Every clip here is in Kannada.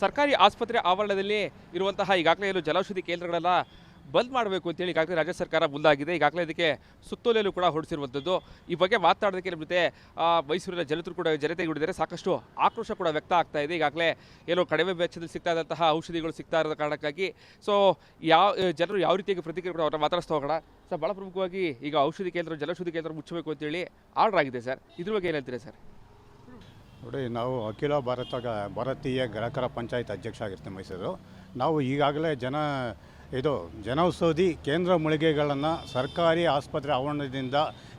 ಸರ್ಕಾರಿ ಆಸ್ಪತ್ರೆ ಆವರಣದಲ್ಲಿ ಇರುವಂತಹ ಈಗಾಗಲೇ ಏನು ಜನೌಷಧಿ ಕೇಂದ್ರಗಳೆಲ್ಲ ಬಂದ್ ಮಾಡಬೇಕು ಅಂತೇಳಿ ಈಗಾಗಲೇ ರಾಜ್ಯ ಸರ್ಕಾರ ಮುಂದಾಗಿದೆ. ಈಗಾಗಲೇ ಇದಕ್ಕೆ ಸುತ್ತೋಲೆಯಲ್ಲೂ ಕೂಡ ಹೊರಡಿಸಿರುವಂಥದ್ದು. ಈ ಬಗ್ಗೆ ಮಾತನಾಡೋದಕ್ಕೆ ನಮ್ಮ ಜೊತೆ ಮೈಸೂರಿನ ಜನರು ಕೂಡ ಜನತೆಗೂಡಿದ್ದಾರೆ. ಸಾಕಷ್ಟು ಆಕ್ರೋಶ ಕೂಡ ವ್ಯಕ್ತ ಆಗ್ತಾ ಇದೆ. ಈಗಾಗಲೇ ಏನೋ ಕಡಿಮೆ ವೆಚ್ಚದಲ್ಲಿ ಸಿಗ್ತಾ ಇದ್ದಂತಹ ಔಷಧಿಗಳು ಸಿಗ್ತಾ ಇರೋದ ಕಾರಣಕ್ಕಾಗಿ ಸೊ ಜನರು ಯಾವ ರೀತಿಯಾಗಿ ಪ್ರತಿಕ್ರಿಯೆ ಕೂಡ ಅವ್ರನ್ನ ಮಾತಾಡಿಸ್ತಾ ಹೋಗೋಣ. ಸರ್, ಭಾಳ ಪ್ರಮುಖವಾಗಿ ಈಗ ಔಷಧಿ ಕೇಂದ್ರ ಜನೌಷಧಿ ಕೇಂದ್ರ ಮುಚ್ಚಬೇಕು ಅಂತೇಳಿ ಆರ್ಡರ್ ಆಗಿದೆ ಸರ್. ಇದ್ರ ಬಗ್ಗೆ ಏನು ಹೇಳ್ತೀರಾ ಸರ್? ನೋಡಿ, ನಾವು ಅಖಿಲ ಭಾರತೀಯ ಗ್ರಾಹಕರ ಪಂಚಾಯತ್ ಅಧ್ಯಕ್ಷ ಆಗಿರ್ತೀವಿ ಮೈಸೂರು. ನಾವು ಈಗಾಗಲೇ ಜನೌಷಧಿ ಕೇಂದ್ರ ಮಳಿಗೆಗಳನ್ನು ಸರ್ಕಾರಿ ಆಸ್ಪತ್ರೆ ಆವರಣದಿಂದ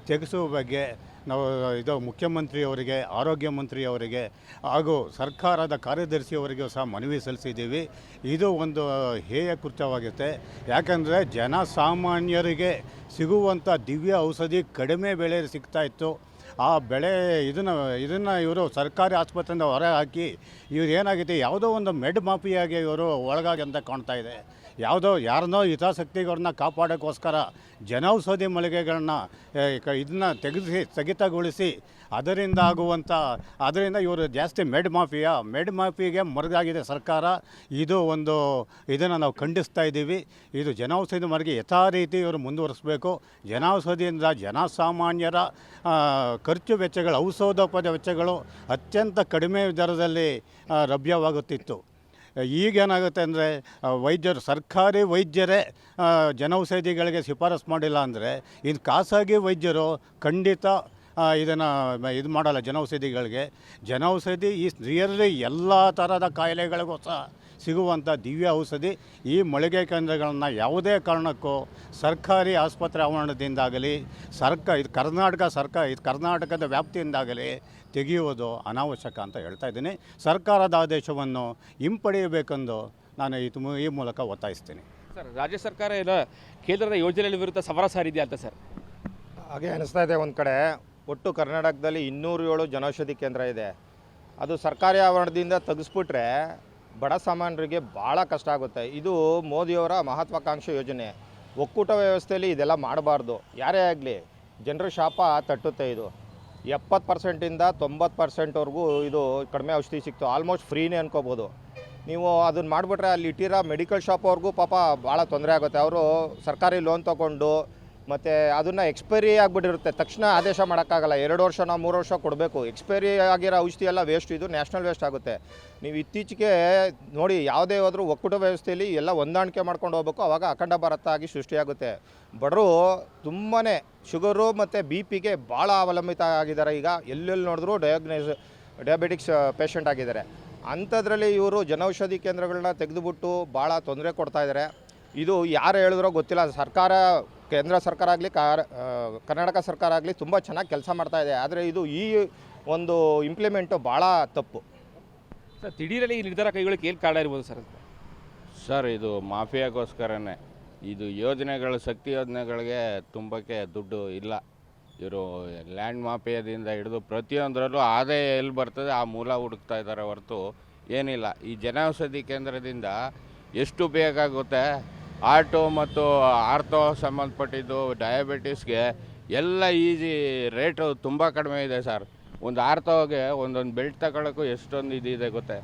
ತೆಗೆಸುವ ಬಗ್ಗೆ ನಾವು ಮುಖ್ಯಮಂತ್ರಿಯವರಿಗೆ, ಆರೋಗ್ಯ ಮಂತ್ರಿಯವರಿಗೆ ಹಾಗೂ ಸರ್ಕಾರದ ಕಾರ್ಯದರ್ಶಿಯವರಿಗೂ ಸಹ ಮನವಿ ಸಲ್ಲಿಸಿದ್ದೀವಿ. ಇದು ಒಂದು ಹೇಯ ಕೃತ್ಯವಾಗುತ್ತೆ. ಯಾಕಂದರೆ ಜನಸಾಮಾನ್ಯರಿಗೆ ಸಿಗುವಂಥ ದಿವ್ಯ ಔಷಧಿ ಕಡಿಮೆ ಬೆಲೆಯಲ್ಲಿ ಸಿಗ್ತಾಯಿತ್ತು. ಆ ಬೆಳೆ ಇದನ್ನು ಇವರು ಸರ್ಕಾರಿ ಆಸ್ಪತ್ರೆಯಿಂದ ಹೊರ ಹಾಕಿ ಇವ್ರು ಏನಾಗಿದೆ, ಯಾವುದೋ ಒಂದು ಮೆಡ್ ಮಾಫಿಯಾಗಿ ಇವರು ಒಳಗಾಗಿ ಅಂತ ಕಾಣ್ತಾ ಇದೆ. ಯಾರನ್ನೋ ಹಿತಾಸಕ್ತಿಗಳನ್ನ ಕಾಪಾಡೋಕ್ಕೋಸ್ಕರ ಜನೌಷಧಿ ಮಳಿಗೆಗಳನ್ನ ಸ್ಥಗಿತಗೊಳಿಸಿ ಅದರಿಂದ ಇವರು ಜಾಸ್ತಿ ಮೆಡ್ ಮಾಫಿಯಾಗೆ ಮರುಗಾಗಿದೆ ಸರ್ಕಾರ. ಇದನ್ನು ನಾವು ಖಂಡಿಸ್ತಾ ಇದ್ದೀವಿ. ಇದು ಜನೌಷಧಿ ಮಳಿಗೆ ಯಥಾ ರೀತಿ ಇವರು ಮುಂದುವರಿಸಬೇಕು. ಜನೌಷಧಿಯಿಂದ ಜನಸಾಮಾನ್ಯರ ಖರ್ಚು ವೆಚ್ಚಗಳು, ಔಷಧೋಪದ ವೆಚ್ಚಗಳು ಅತ್ಯಂತ ಕಡಿಮೆ ದರದಲ್ಲಿ ಲಭ್ಯವಾಗುತ್ತಿತ್ತು. ಈಗೇನಾಗುತ್ತೆ ಅಂದರೆ ಸರ್ಕಾರಿ ವೈದ್ಯರೇ ಜನೌಷಧಿಗಳಿಗೆ ಶಿಫಾರಸು ಮಾಡಿಲ್ಲ ಅಂದರೆ ಇನ್ನು ಖಾಸಗಿ ವೈದ್ಯರು ಖಂಡಿತ ಇದು ಮಾಡಲ್ಲ. ಜನೌಷಧಿ ರಿಯಲಿ ಎಲ್ಲ ಥರದ ಕಾಯಿಲೆಗಳಿಗೂ ಸಹ ಸಿಗುವಂಥ ದಿವ್ಯ ಔಷಧಿ ಈ ಮಳಿಗೆ ಕೇಂದ್ರಗಳನ್ನು ಯಾವುದೇ ಕಾರಣಕ್ಕೂ ಸರ್ಕಾರಿ ಆಸ್ಪತ್ರೆ ಆವರಣದಿಂದಾಗಲಿ ಕರ್ನಾಟಕದ ವ್ಯಾಪ್ತಿಯಿಂದಾಗಲಿ ತೆಗೆಯುವುದು ಅನಾವಶ್ಯಕ ಅಂತ ಹೇಳ್ತಾ ಇದ್ದೀನಿ. ಸರ್ಕಾರದ ಆದೇಶವನ್ನು ಹಿಂಪಡೆಯಬೇಕೆಂದು ನಾನು ಈ ಮೂಲಕ ಒತ್ತಾಯಿಸ್ತೀನಿ. ಸರ್, ರಾಜ್ಯ ಸರ್ಕಾರ ಏನೋ ಕೇಂದ್ರದ ಯೋಜನೆಗಳ ವಿರುದ್ಧ ಸಮರ ಸಾರಿದೆಯಾ ಅಂತ ಸರ್? ಹಾಗೆ ಅನಿಸ್ತಾ ಇದೆ. ಒಂದು ಕಡೆ ಒಟ್ಟು ಕರ್ನಾಟಕದಲ್ಲಿ 207 ಜನೌಷಧಿ ಕೇಂದ್ರ ಇದೆ. ಅದು ಸರ್ಕಾರಿ ಆವರಣದಿಂದ ತೆಗೆಸ್ಬಿಟ್ರೆ ಬಡ ಸಾಮಾನ್ಯರಿಗೆ ಭಾಳ ಕಷ್ಟ ಆಗುತ್ತೆ. ಇದು ಮೋದಿಯವರ ಮಹತ್ವಾಕಾಂಕ್ಷೆ ಯೋಜನೆ. ಒಕ್ಕೂಟ ವ್ಯವಸ್ಥೆಯಲ್ಲಿ ಇದೆಲ್ಲ ಮಾಡಬಾರ್ದು. ಯಾರೇ ಆಗಲಿ ಜನರ ಶಾಪ ತಟ್ಟುತ್ತೆ. ಇದು 70%ಇಂದ 90%ವರೆಗೂ ಇದು ಕಡಿಮೆ ಔಷಧಿ ಸಿಕ್ತು. ಆಲ್ಮೋಸ್ಟ್ ಫ್ರೀನೇ ಅನ್ಕೋಬೋದು. ನೀವು ಅದನ್ನು ಮಾಡಿಬಿಟ್ರೆ ಅಲ್ಲಿ ಇಟ್ಟಿರೋ ಮೆಡಿಕಲ್ ಶಾಪ್ವರೆಗೂ ಪಾಪ ಭಾಳ ತೊಂದರೆ ಆಗುತ್ತೆ. ಅವರು ಸರ್ಕಾರಿ ಲೋನ್ ತೊಗೊಂಡು ಮತ್ತು ಅದನ್ನು ಎಕ್ಸ್ಪೈರಿ ಆಗಿಬಿಟ್ಟಿರುತ್ತೆ. ತಕ್ಷಣ ಆದೇಶ ಮಾಡೋಕ್ಕಾಗಲ್ಲ. 2 ವರ್ಷನೋ 3 ವರ್ಷ ಕೊಡಬೇಕು. ಎಕ್ಸ್ಪೈರಿ ಆಗಿರೋ ಔಷಧಿ ಎಲ್ಲ ವೇಸ್ಟ್. ಇದು ನ್ಯಾಷನಲ್ ವೇಸ್ಟ್ ಆಗುತ್ತೆ. ನೀವು ಇತ್ತೀಚೆಗೆ ನೋಡಿ, ಯಾವುದೇ ಹೋದರೂ ಒಕ್ಕೂಟ ವ್ಯವಸ್ಥೆಯಲ್ಲಿ ಎಲ್ಲ ಹೊಂದಾಣಿಕೆ ಮಾಡ್ಕೊಂಡು ಹೋಗ್ಬೇಕು. ಆವಾಗ ಅಖಂಡ ಭಾರತ ಆಗಿ ಸೃಷ್ಟಿಯಾಗುತ್ತೆ. ಬಡವರು ತುಂಬಾ ಶುಗರು ಮತ್ತು BP ಭಾಳ ಅವಲಂಬಿತ ಆಗಿದ್ದಾರೆ. ಈಗ ಎಲ್ಲೆಲ್ಲಿ ನೋಡಿದ್ರೂ ಡಯಾಬಿಟಿಕ್ಸ್ ಪೇಷಂಟ್ ಆಗಿದ್ದಾರೆ. ಅಂಥದ್ರಲ್ಲಿ ಇವರು ಜನೌಷಧಿ ಕೇಂದ್ರಗಳನ್ನ ತೆಗೆದುಬಿಟ್ಟು ಭಾಳ ತೊಂದರೆ ಕೊಡ್ತಾಯಿದ್ದಾರೆ. ಇದು ಯಾರು ಹೇಳಿದ್ರೋ ಗೊತ್ತಿಲ್ಲ. ಕೇಂದ್ರ ಸರ್ಕಾರ ಆಗಲಿ ಕರ್ನಾಟಕ ಸರ್ಕಾರ ಆಗಲಿ ತುಂಬ ಚೆನ್ನಾಗಿ ಕೆಲಸ ಮಾಡ್ತಾಯಿದೆ. ಆದರೆ ಇದು ಈ ಒಂದು ಇಂಪ್ಲಿಮೆಂಟು ಭಾಳ ತಪ್ಪು. ಸರ್, ದಿಢೀರಲ್ಲಿ ಈ ನಿರ್ಧಾರ ಕೈಗೊಳ್ಳಕ್ಕೆ ಏನು ಕಾರಣ ಇರ್ಬೋದು ಸರ್? ಸರ್, ಇದು ಮಾಫಿಯಾಗೋಸ್ಕರನೇ. ಇದು ಶಕ್ತಿ ಯೋಜನೆಗಳಿಗೆ ತುಂಬಕ್ಕೆ ದುಡ್ಡು ಇಲ್ಲ. ಇವರು ಲ್ಯಾಂಡ್ ಮಾಫಿಯಾದಿಂದ ಹಿಡಿದು ಪ್ರತಿಯೊಂದರಲ್ಲೂ ಆದಾಯ ಎಲ್ಲಿ ಬರ್ತದೆ ಆ ಮೂಲ ಹುಡುಕ್ತಾ ಇದ್ದಾರೆ ಹೊರತು ಏನಿಲ್ಲ. ಈ ಜನೌಷಧಿ ಕೇಂದ್ರದಿಂದ ಎಷ್ಟು ಬೇಕಾಗುತ್ತೆ. ಆರ್ಟೋ ಮತ್ತು ಆರ್ಥೋ ಸಂಬಂಧಪಟ್ಟಿದ್ದು ಡಯಾಬಿಟಿಸ್ಗೆ ಎಲ್ಲ ಈಸಿ ರೇಟು ತುಂಬ ಕಡಿಮೆ ಇದೆ ಸರ್. ಒಂದು ಆರ್ಥೋಗೆ ಒಂದೊಂದು ಬೆಲ್ಟ್ ತಗೊಳ್ಳೋಕ್ಕೂ ಎಷ್ಟೊಂದು ಇದಿದೆ ಗೊತ್ತೆ.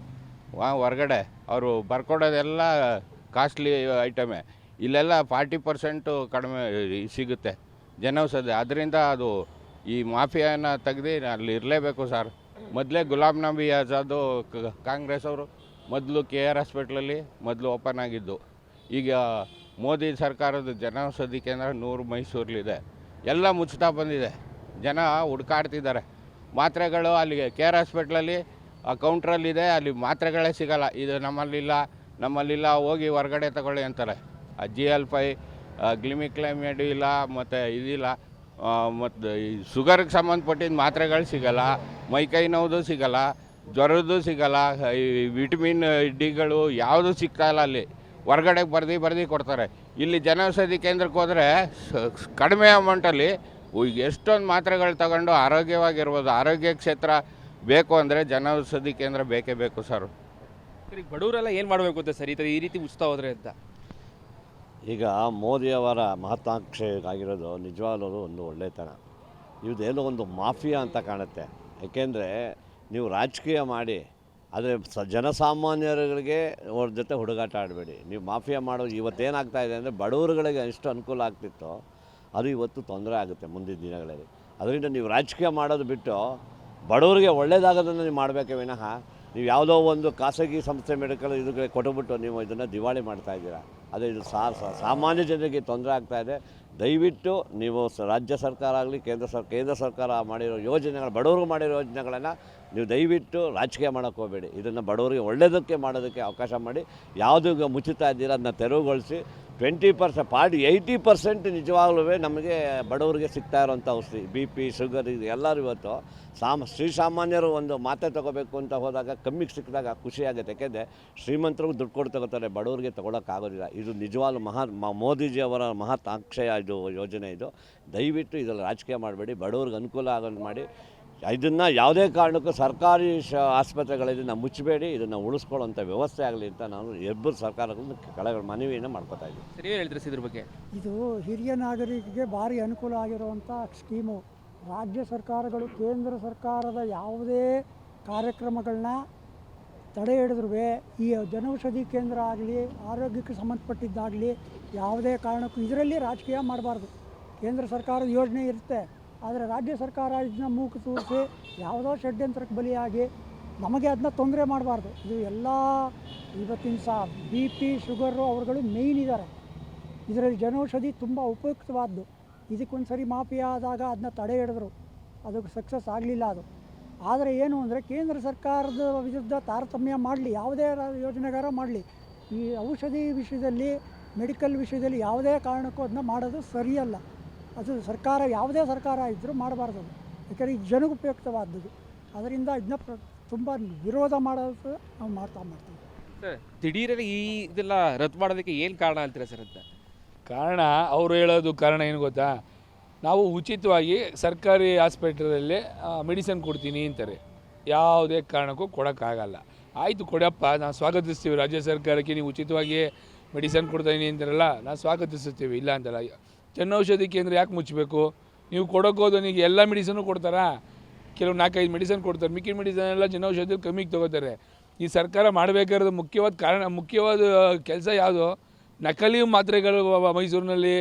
ಹೊರಗಡೆ ಅವರು ಬರ್ಕೊಡೋದೆಲ್ಲ ಕಾಸ್ಟ್ಲಿ ಐಟಮೇ. ಇಲ್ಲೆಲ್ಲ 40% ಕಡಿಮೆ ಸಿಗುತ್ತೆ ಜನೌಷಧಿ. ಅದರಿಂದ ಅದು ಈ ಮಾಫಿಯಾನ ತೆಗೆದು ಅಲ್ಲಿ ಇರಲೇಬೇಕು ಸರ್. ಮೊದಲೇ ಗುಲಾಮ್ ನಬಿ ಆಜಾದು ಕಾಂಗ್ರೆಸ್ ಅವರು ಮೊದಲು KR ಹಾಸ್ಪಿಟ್ಲಲ್ಲಿ ಓಪನ್ ಆಗಿದ್ದು. ಈಗ ಮೋದಿ ಸರ್ಕಾರದ ಜನೌಷಧಿ ಕೇಂದ್ರ 100 ಮೈಸೂರಲ್ಲಿದೆ. ಎಲ್ಲ ಮುಚ್ತಾ ಬಂದಿದೆ. ಜನ ಹುಡುಕಾಡ್ತಿದ್ದಾರೆ. ಮಾತ್ರೆಗಳು ಅಲ್ಲಿಗೆ KR ಹಾಸ್ಪಿಟ್ಲಲ್ಲಿ ಕೌಂಟ್ರಲ್ಲಿದೆ. ಅಲ್ಲಿ ಮಾತ್ರೆಗಳೇ ಸಿಗೋಲ್ಲ. ಇದು ನಮ್ಮಲ್ಲಿಲ್ಲ ಹೋಗಿ ಹೊರಗಡೆ ತಗೊಳ್ಳಿ ಅಂತಾರೆ. GL5 ಗ್ಲಿಮಿಕ್ಲೈಮೆಡ್ ಇಲ್ಲ, ಮತ್ತು ಇದಿಲ್ಲ, ಮತ್ತು ಈ ಶುಗರ್ಗೆ ಸಂಬಂಧಪಟ್ಟಿದ್ದ ಮಾತ್ರೆಗಳು ಸಿಗೋಲ್ಲ, ಮೈಕೈ ನೋವುದು ಸಿಗೋಲ್ಲ, ಜ್ವರದ್ದು ಸಿಗೋಲ್ಲ, ಈ ವಿಟಮಿನ್ ಡಿಗಳು ಯಾವುದೂ ಸಿಗ್ತಾಯಿಲ್ಲ. ಅಲ್ಲಿ ಹೊರಗಡೆ ಬರ್ದು ಕೊಡ್ತಾರೆ. ಇಲ್ಲಿ ಜನೌಷಧಿ ಕೇಂದ್ರಕ್ಕೆ ಹೋದರೆ ಕಡಿಮೆ ಅಮೌಂಟಲ್ಲಿ ಎಷ್ಟೊಂದು ಮಾತ್ರೆಗಳು ತಗೊಂಡು ಆರೋಗ್ಯವಾಗಿರ್ಬೋದು. ಆರೋಗ್ಯ ಕ್ಷೇತ್ರ ಬೇಕು ಅಂದರೆ ಜನೌಷಧಿ ಕೇಂದ್ರ ಬೇಕೇ ಬೇಕು ಸರ್. ಬಡವರೆಲ್ಲ ಏನು ಮಾಡಬೇಕು ಅಂತ ಸರ್ ಈ ರೀತಿ ಮುಚ್ತಾ ಹೋದರೆ ಅಂತ? ಈಗ ಮೋದಿಯವರ ಮಹತ್ವಾಕಾಂಕ್ಷೆ ಆಗಿರೋದು ನಿಜವಾಗ್ಲೂ ಒಂದು ಒಳ್ಳೆಯತನ. ಇದೇನೋ ಒಂದು ಮಾಫಿಯಾ ಅಂತ ಕಾಣುತ್ತೆ. ಏಕೆಂದರೆ ನೀವು ರಾಜಕೀಯ ಮಾಡಿ ಆದರೆ ಜನಸಾಮಾನ್ಯರುಗಳಿಗೆ ಅವ್ರ ಜೊತೆ ಹುಡುಗಾಟ ಆಡಬೇಡಿ. ನೀವು ಮಾಫಿಯಾ ಮಾಡೋದು ಇವತ್ತೇನಾಗ್ತಾ ಇದೆ ಅಂದರೆ ಬಡವರುಗಳಿಗೆ ಎಷ್ಟು ಅನುಕೂಲ ಆಗ್ತಿತ್ತೋ ಅದು ಇವತ್ತು ತೊಂದರೆ ಆಗುತ್ತೆ ಮುಂದಿನ ದಿನಗಳಲ್ಲಿ. ಅದರಿಂದ ನೀವು ರಾಜಕೀಯ ಮಾಡೋದು ಬಿಟ್ಟು ಬಡವರಿಗೆ ಒಳ್ಳೆಯದಾಗೋದನ್ನು ನೀವು ಮಾಡಬೇಕೇ ವಿನಃ ನೀವು ಯಾವುದೋ ಒಂದು ಖಾಸಗಿ ಸಂಸ್ಥೆ ಮೆಡಿಕಲ್ ಇದಕ್ಕೆ ಕೊಟ್ಟುಬಿಟ್ಟು ನೀವು ಇದನ್ನು ದಿವಾಳಿ ಮಾಡ್ತಾಯಿದ್ದೀರಾ. ಅದೇ ಇದು ಸಾಮಾನ್ಯ ಜನರಿಗೆ ತೊಂದರೆ ಆಗ್ತಾಯಿದೆ. ದಯವಿಟ್ಟು ನೀವು ರಾಜ್ಯ ಸರ್ಕಾರ ಆಗಲಿ ಕೇಂದ್ರ ಸರ್ಕಾರ ಮಾಡಿರೋ ಯೋಜನೆಗಳು, ಬಡವ್ರಿಗೆ ಮಾಡಿರೋ ಯೋಜನೆಗಳನ್ನು ನೀವು ದಯವಿಟ್ಟು ರಾಜಕೀಯ ಮಾಡೋಕ್ಕೆ ಹೋಗಬೇಡಿ. ಇದನ್ನು ಬಡವರಿಗೆ ಒಳ್ಳೆಯದಕ್ಕೆ ಮಾಡೋದಕ್ಕೆ ಅವಕಾಶ ಮಾಡಿ. ಯಾವುದು ಮುಚ್ಚುತ್ತಾ ಇದ್ದೀರಾ ಅದನ್ನ ತೆರವುಗೊಳಿಸಿ. 20% 80% ನಿಜವಾಗ್ಲೂ ನಮಗೆ ಬಡವರಿಗೆ ಸಿಗ್ತಾ ಇರೋಂಥ ಔಷಧಿ, BP, ಶುಗರ್, ಇದು ಎಲ್ಲರೂ ಇವತ್ತು ಶ್ರೀಸಾಮಾನ್ಯರು ಒಂದು ಮಾತೆ ತೊಗೋಬೇಕು ಅಂತ ಹೋದಾಗ ಕಮ್ಮಿಗೆ ಸಿಕ್ಕಿದಾಗ ಖುಷಿಯಾಗುತ್ತೆ. ಯಾಕೆಂದರೆ ಶ್ರೀಮಂತರಿಗೂ ದುಡ್ಡು ಕೊಟ್ಟು ತಗೋತಾರೆ, ಬಡವರಿಗೆ ತೊಗೊಳಕ್ಕಾಗೋದಿಲ್ಲ. ಇದು ನಿಜವಾಗ್ಲೂ ಮೋದಿಜಿಯವರ ಮಹತ್ವಾಕಾಂಕ್ಷೆಯ ಇದು ಯೋಜನೆ. ಇದು ದಯವಿಟ್ಟು ಇದರಲ್ಲಿ ರಾಜಕೀಯ ಮಾಡಬೇಡಿ, ಬಡವ್ರಿಗೆ ಅನುಕೂಲ ಆಗೋದು ಮಾಡಿ. ಇದನ್ನು ಯಾವುದೇ ಕಾರಣಕ್ಕೂ ಸರ್ಕಾರಿ ಆಸ್ಪತ್ರೆಗಳಿಂದ ಮುಚ್ಚಬೇಡಿ. ಇದನ್ನು ಉಳಿಸ್ಕೊಳ್ಳೋಂಥ ವ್ಯವಸ್ಥೆ ಆಗಲಿ ಅಂತ ನಾನು ಇಬ್ಬರು ಸರ್ಕಾರಗಳನ್ನು ಕೆಳಗೆ ಮನವಿಯನ್ನು ಮಾಡ್ಕೊತಾ ಇದ್ದೀನಿ. ಸರಿ ಹೇಳ್ತೀರಿ ಇದ್ರ ಬಗ್ಗೆ? ಇದು ಹಿರಿಯ ನಾಗರಿಕರಿಗೆ ಭಾರಿ ಅನುಕೂಲ ಆಗಿರುವಂಥ ಸ್ಕೀಮು. ರಾಜ್ಯ ಸರ್ಕಾರಗಳು ಕೇಂದ್ರ ಸರ್ಕಾರದ ಯಾವುದೇ ಕಾರ್ಯಕ್ರಮಗಳನ್ನ ತಡೆ ಹಿಡಿದ್ರೂ ಈ ಜನೌಷಧಿ ಕೇಂದ್ರ ಆಗಲಿ, ಆರೋಗ್ಯಕ್ಕೆ ಸಂಬಂಧಪಟ್ಟಿದ್ದಾಗಲಿ ಯಾವುದೇ ಕಾರಣಕ್ಕೂ ಇದರಲ್ಲಿ ರಾಜಕೀಯ ಮಾಡಬಾರ್ದು. ಕೇಂದ್ರ ಸರ್ಕಾರದ ಯೋಜನೆ ಇರುತ್ತೆ, ಆದರೆ ರಾಜ್ಯ ಸರ್ಕಾರ ಇದನ್ನ ಮೂಗು ತೂರಿಸಿ ಯಾವುದೋ ಷಡ್ಯಂತ್ರಕ್ಕೆ ಬಲಿಯಾಗಿ ನಮಗೆ ಅದನ್ನ ತೊಂದರೆ ಮಾಡಬಾರ್ದು. ಇದು ಎಲ್ಲ ಇವತ್ತಿನ BP, ಶುಗರು ಅವ್ರುಗಳು ಮೇಯ್ನ್ ಇದ್ದಾರೆ. ಇದರಲ್ಲಿ ಜನೌಷಧಿ ತುಂಬ ಉಪಯುಕ್ತವಾದ್ದು. ಇದಕ್ಕೊಂದು ಸರಿ ಮಾಫಿಯಾ ಆದಾಗ ಅದನ್ನ ತಡೆ ಹಿಡಿದ್ರು, ಅದಕ್ಕೆ ಸಕ್ಸಸ್ ಆಗಲಿಲ್ಲ ಅದು. ಆದರೆ ಏನು ಅಂದರೆ ಕೇಂದ್ರ ಸರ್ಕಾರದ ವಿರುದ್ಧ ತಾರತಮ್ಯ ಮಾಡಲಿ, ಯಾವುದೇ ಯೋಜನೆಗಾರ ಮಾಡಲಿ, ಈ ಔಷಧಿ ವಿಷಯದಲ್ಲಿ, ಮೆಡಿಕಲ್ ವಿಷಯದಲ್ಲಿ ಯಾವುದೇ ಕಾರಣಕ್ಕೂ ಅದನ್ನ ಮಾಡೋದು ಸರಿಯಲ್ಲ. ಅದು ಸರ್ಕಾರ ಯಾವುದೇ ಸರ್ಕಾರ ಇದ್ದರೂ ಮಾಡಬಾರ್ದು ಅದು. ಯಾಕಂದರೆ ಈ ಜನಕ್ಕೆ ಉಪಯುಕ್ತವಾದದ್ದು. ಅದರಿಂದ ಇದನ್ನ ತುಂಬ ವಿರೋಧ ಮಾಡೋದು ನಾವು ಮಾಡ್ತೀವಿ. ಸರ್, ದಿಢೀರನೆ ಈ ಇದೆಲ್ಲ ರದ್ದು ಮಾಡೋದಕ್ಕೆ ಏನು ಕಾರಣ ಅಂತೀರಾ ಸರ್ ಅಂತ? ಕಾರಣ ಅವರು ಹೇಳೋದು ಕಾರಣ ಏನು ಗೊತ್ತಾ, ನಾವು ಉಚಿತವಾಗಿ ಸರ್ಕಾರಿ ಹಾಸ್ಪಿಟ್ಲಲ್ಲಿ ಮೆಡಿಸಿನ್ ಕೊಡ್ತೀನಿ ಅಂತಾರೆ. ಯಾವುದೇ ಕಾರಣಕ್ಕೂ ಕೊಡೋಕ್ಕಾಗಲ್ಲ. ಆಯಿತು ಕೊಡಪ್ಪ, ನಾವು ಸ್ವಾಗತಿಸ್ತೀವಿ ರಾಜ್ಯ ಸರ್ಕಾರಕ್ಕೆ, ನೀವು ಉಚಿತವಾಗಿ ಮೆಡಿಸನ್ ಕೊಡ್ತಾಯಿನಿ ಅಂತಾರಲ್ಲ, ನಾವು ಸ್ವಾಗತಿಸುತ್ತೀವಿ, ಇಲ್ಲ ಅಂತಲ್ಲ. ಜನೌಷಧಿ ಕೇಂದ್ರ ಯಾಕೆ ಮುಚ್ಚಬೇಕು? ನೀವು ಕೊಡೋಕ್ಕೋದು ನಿಮಗೆ ಎಲ್ಲ ಮೆಡಿಸನ್ನು ಕೊಡ್ತಾರಾ? ಕೆಲವು 4-5 ಮೆಡಿಸನ್ ಕೊಡ್ತಾರೆ, ಮಿಕ್ಕಿದ ಮೆಡಿಸನ್ ಎಲ್ಲ ಜನೌಷಧಿ ಕಮ್ಮಿಗೆ ತೊಗೋತಾರೆ. ಈ ಸರ್ಕಾರ ಮಾಡಬೇಕಾಗಿರೋದು ಮುಖ್ಯವಾದ ಕೆಲಸ ಯಾವುದು? ನಕಲಿ ಮಾತ್ರೆಗಳು ಮೈಸೂರಿನಲ್ಲಿ,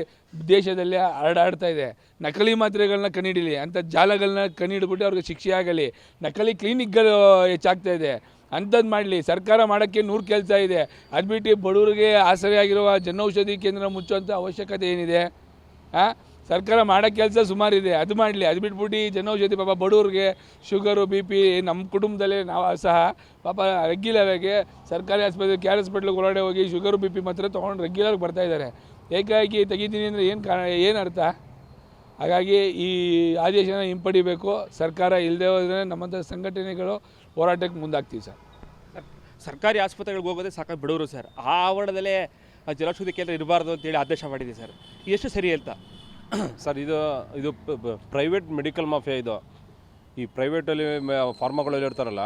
ದೇಶದಲ್ಲಿ ಹರಡಾಡ್ತಾ ಇದೆ. ನಕಲಿ ಮಾತ್ರೆಗಳನ್ನ ಕಂಡುಹಿಡೀಲಿ ಅಂತ ಜಾಲಗಳನ್ನ ಕಂಡುಹಿಡ್ಬಿಟ್ಟು ಅವ್ರಿಗೆ ಶಿಕ್ಷೆ ಆಗಲಿ. ನಕಲಿ ಕ್ಲಿನಿಕ್ಗಳು ಹೆಚ್ಚಾಗ್ತಾ ಇದೆ, ಅಂಥದ್ದು ಮಾಡಲಿ. ಸರ್ಕಾರ ಮಾಡೋಕ್ಕೆ 100 ಕೆಲಸ ಇದೆ. ಅದು ಬಿಟ್ಟು ಬಡವರಿಗೆ ಆಸರೆಯಾಗಿರುವ ಜನೌಷಧಿ ಕೇಂದ್ರ ಮುಚ್ಚುವಂಥ ಅವಶ್ಯಕತೆ ಏನಿದೆ? ಸರ್ಕಾರ ಮಾಡೋ ಕೆಲಸ ಸುಮಾರಿದೆ, ಅದು ಮಾಡಲಿ. ಅದು ಬಿಟ್ಬಿಟ್ಟು ಜನೌಷಧಿ ಪಾಪ ಬಡವ್ರಿಗೆ ಶುಗರು, BP, ನಮ್ಮ ಕುಟುಂಬದಲ್ಲೇ ನಾವು ಸಹ ಪಾಪ ರೆಗ್ಯುಲರಾಗಿ ಸರ್ಕಾರಿ ಆಸ್ಪತ್ರೆ, KR ಹಾಸ್ಪಿಟ್ಲಿಗೆ ಹೊರಗಡೆ ಹೋಗಿ ಶುಗರು, BP ಮಾತ್ರ ತೊಗೊಂಡು ರೆಗ್ಯುಲರ್ಗೆ ಬರ್ತಾಯಿದ್ದಾರೆ. ಏಕಾಏಕಿ ತೆಗಿತೀನಿ ಅಂದರೆ ಏನು ಅರ್ಥ? ಹಾಗಾಗಿ ಈ ಆದೇಶನ ಹಿಂಪಡಿಬೇಕು ಸರ್ಕಾರ. ಇಲ್ಲದೆ ಹೋದರೆ ನಮ್ಮಂಥ ಸಂಘಟನೆಗಳು ಹೋರಾಟಕ್ಕೆ ಮುಂದಾಗ್ತೀವಿ ಸರ್. ಸರ್ಕಾರಿ ಆಸ್ಪತ್ರೆಗಳಿಗೆ ಹೋಗೋದೇ ಸಾಕಷ್ಟು ಬಡವರು ಸರ್. ಆ ಆವರಣದಲ್ಲೇ ಜನೌಷಧಿ ಕೇಂದ್ರ ಇರಬಾರ್ದು ಅಂತೇಳಿ ಆದೇಶ ಮಾಡಿದೆ ಸರ್. ಎಷ್ಟು ಸರಿ ಅಂತ ಸರ್? ಇದು ಪ್ರೈವೇಟ್ ಮೆಡಿಕಲ್ ಮಾಫಿಯಾ. ಇದು ಈ ಪ್ರೈವೇಟಲ್ಲಿ ಫಾರ್ಮಾಗಳಲ್ಲಿ ಇರ್ತಾರಲ್ಲ,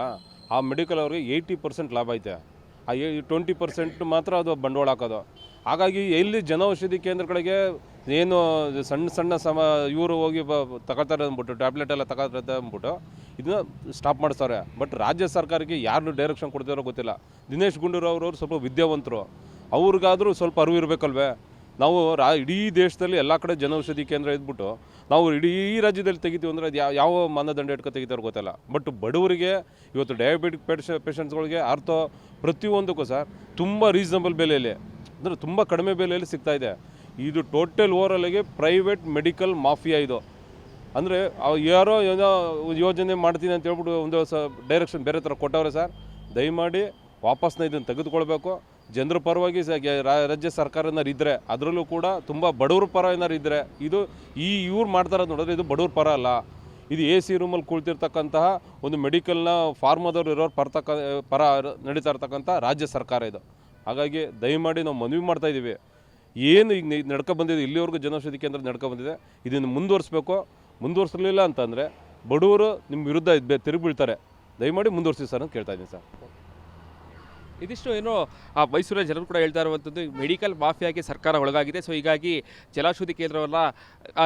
ಆ ಮೆಡಿಕಲ್ ಅವ್ರಿಗೆ 80% ಲಾಭ ಐತೆ. ಆ 20% ಮಾತ್ರ ಅದು ಬಂಡವಾಳ ಹಾಕೋದು. ಹಾಗಾಗಿ ಎಲ್ಲಿ ಜನೌಷಧಿ ಕೇಂದ್ರಗಳಿಗೆ ಏನು ಸಣ್ಣ ಇವರು ಹೋಗಿ ತಗೊಳ್ತಾರೆ ಅಂದ್ಬಿಟ್ಟು, ಟ್ಯಾಬ್ಲೆಟ್ ಎಲ್ಲ ತಗೊಳ್ತಾರೆ ಅಂದ್ಬಿಟ್ಟು ಇದನ್ನ ಸ್ಟಾಪ್ ಮಾಡಿಸ್ತಾರೆ. ಬಟ್ ರಾಜ್ಯ ಸರ್ಕಾರಕ್ಕೆ ಯಾರು ಡೈರೆಕ್ಷನ್ ಕೊಡ್ತಾರೋ ಗೊತ್ತಿಲ್ಲ. ದಿನೇಶ್ ಗುಂಡೂರಾವ್ ಸ್ವಲ್ಪ ವಿದ್ಯಾವಂತರು, ಅವ್ರಿಗಾದರೂ ಸ್ವಲ್ಪ ಅರಿವು ಇರಬೇಕಲ್ವೇ? ನಾವು ಇಡೀ ದೇಶದಲ್ಲಿ ಎಲ್ಲ ಕಡೆ ಜನೌಷಧಿ ಕೇಂದ್ರ ಇದ್ಬಿಟ್ಟು ನಾವು ಇಡೀ ರಾಜ್ಯದಲ್ಲಿ ತೆಗಿತೀವಿ ಅಂದರೆ ಅದು ಯಾವ ಮಾನದಂಡ ಇಟ್ಕೊಂಡು ತೆಗಿತಾರೋ ಗೊತ್ತಿಲ್ಲ. ಬಟ್ ಬಡವರಿಗೆ ಇವತ್ತು ಡಯಾಬಿಟಿಕ್ ಪೇಷಂಟ್ಸ್ಗಳಿಗೆ ಅರ್ಥೋ ಪ್ರತಿಯೊಂದಕ್ಕೂ ಸರ್ ತುಂಬ ರೀಸನಬಲ್ ಬೆಲೆಯಲ್ಲಿ, ಅಂದರೆ ತುಂಬ ಕಡಿಮೆ ಬೆಲೆಯಲ್ಲಿ ಸಿಗ್ತಾಯಿದೆ. ಇದು ಟೋಟಲ್ ಓವರಾಲಿಗೆ ಪ್ರೈವೇಟ್ ಮೆಡಿಕಲ್ ಮಾಫಿಯಾ ಇದು. ಅಂದರೆ ಯಾರೋ ಏನೋ ಯೋಜನೆ ಮಾಡ್ತೀನಿ ಅಂತ ಹೇಳ್ಬಿಟ್ಟು ಒಂದು ಡೈರೆಕ್ಷನ್ ಬೇರೆ ಥರ ಕೊಟ್ಟವ್ರೆ ಸರ್. ದಯಮಾಡಿ ವಾಪಸ್ನ ಇದನ್ನು ತೆಗೆದುಕೊಳ್ಬೇಕು. ಜನರ ಪರವಾಗಿ ರಾಜ್ಯ ಸರ್ಕಾರ ಏನಾರು ಇದ್ದರೆ, ಅದರಲ್ಲೂ ಕೂಡ ತುಂಬ ಬಡವ್ರ ಪರ ಏನಾರು ಇದ್ದರೆ, ಇದು ಇವ್ರು ಮಾಡ್ತಾರೋದು ನೋಡಿದ್ರೆ ಇದು ಬಡವ್ರ ಪರ ಅಲ್ಲ. ಇದು AC ರೂಮಲ್ಲಿ ಕುಳಿತಿರ್ತಕ್ಕಂತಹ ಒಂದು ಮೆಡಿಕಲ್ನ ಫಾರ್ಮಾದವ್ರು ಇರೋರು ಪರ ನಡೀತಾ ಇರ್ತಕ್ಕಂಥ ರಾಜ್ಯ ಸರ್ಕಾರ ಇದು. ಹಾಗಾಗಿ ದಯಮಾಡಿ ನಾವು ಮನವಿ ಮಾಡ್ತಾಯಿದ್ದೀವಿ, ಏನು ಈಗ ನಡ್ಕೊ ಬಂದಿದೆ ಇಲ್ಲಿವರೆಗೂ ಜನೌಷಧಿ ಕೇಂದ್ರ ನಡ್ಕೊ ಬಂದಿದೆ, ಇದನ್ನು ಮುಂದುವರಿಸ್ಬೇಕು. ಮುಂದುವರಿಸಲಿಲ್ಲ ಅಂತಂದರೆ ಬಡವರು ನಿಮ್ಮ ವಿರುದ್ಧ ತಿರುಗಿ ಬೀಳ್ತಾರೆ. ದಯಮಾಡಿ ಮುಂದುವರಿಸಿ ಸರ್ ಅಂತ ಕೇಳ್ತಾ ಇದ್ದೀನಿ ಸರ್. ಇದಿಷ್ಟು ಏನು ಮೈಸೂರಿನ ಜನರು ಕೂಡ ಹೇಳ್ತಾ ಇರುವಂಥದ್ದು ಮೆಡಿಕಲ್ ಮಾಫಿಯಾಗೆ ಸರ್ಕಾರ ಒಳಗಾಗಿದೆ. ಸೊ ಹೀಗಾಗಿ ಜಲೌಷಧಿ ಕೇಂದ್ರವನ್ನ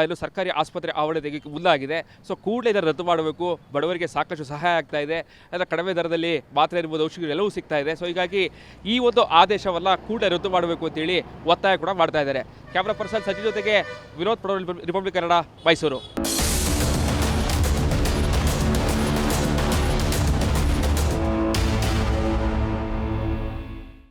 ಏನು ಸರ್ಕಾರಿ ಆಸ್ಪತ್ರೆ ಆವರಣ ತೆಗೆಯಕ್ಕೆ ಮುಂದಾಗಿದೆ. ಸೊ ಕೂಡಲೇ ಇದನ್ನು ರದ್ದು ಮಾಡಬೇಕು. ಬಡವರಿಗೆ ಸಾಕಷ್ಟು ಸಹಾಯ ಆಗ್ತಾ ಇದೆ, ಅದರ ಕಡಿಮೆ ದರದಲ್ಲಿ ಮಾತ್ರೆ ಇರ್ಬೋದು, ಔಷಧಿಗಳು ಎಲ್ಲವೂ ಸಿಗ್ತಾ ಇದೆ. ಸೊ ಹೀಗಾಗಿ ಈ ಒಂದು ಆದೇಶವನ್ನು ಕೂಡಲೇ ರದ್ದು ಮಾಡಬೇಕು ಅಂತೇಳಿ ಒತ್ತಾಯ ಕೂಡ ಮಾಡ್ತಾ ಇದ್ದಾರೆ. ಕ್ಯಾಮ್ರಾ ಪರ್ಸನ್ ಸಚಿವ ಜೊತೆಗೆ ವಿನೋದ್ ಪಡೋಲ್, ರಿಪಬ್ಲಿಕ್ ಕನ್ನಡ, ಮೈಸೂರು.